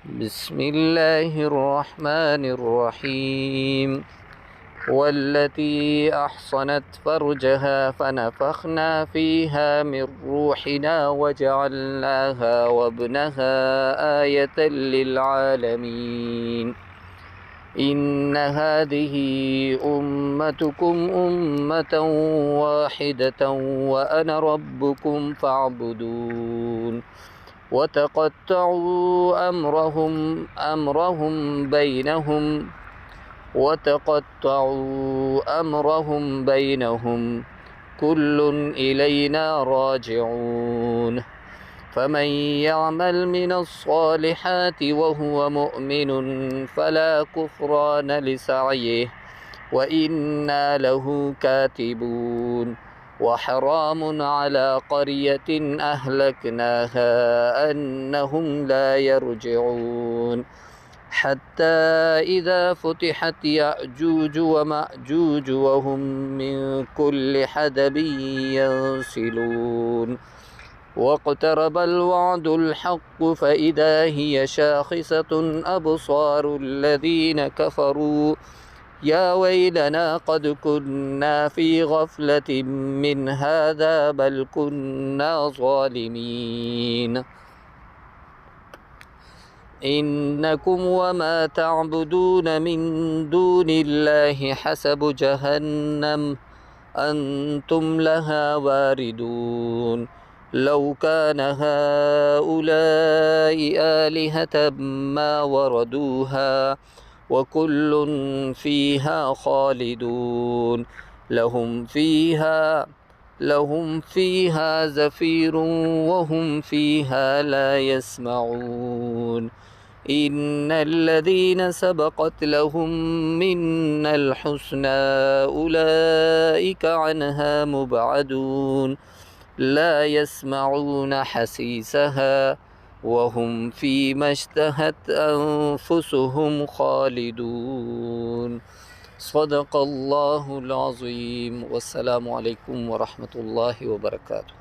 بسم الله الرحمن الرحيم. والتي أحصنت فرجها فنفخنا فيها من روحنا وجعلناها وابنها آية للعالمين. إن هذه أمتكم أمة واحدة وأنا ربكم فاعبدون. وتقطعوا أمرهم بينهم كل إلينا راجعون. فمن يعمل من الصالحات وهو مؤمن فلا كفران لسعيه وإنا له كاتبون. وحرام على قرية أهلكناها أنهم لا يرجعون. حتى إذا فتحت يأجوج ومأجوج وهم من كل حدب ينسلون. واقترب الوعد الحق فإذا هي شاخصة أبصار الذين كفروا يا ويلنا قد كنا في غفلة من هذا بل كنا ظالمين. إنكم وما تعبدون من دون الله حسب جهنم أنتم لها واردون. لو كان هؤلاء آلهة ما وردوها وكل فيها خالدون. لهم فيها زفير وهم فيها لا يسمعون. إن الذين سبقت لهم منا الحسنى أولئك عنها مبعدون لا يسمعون حسيسها وهم فيما اشتهت أنفسهم خالدون. صدق الله العظيم. والسلام عليكم ورحمة الله وبركاته.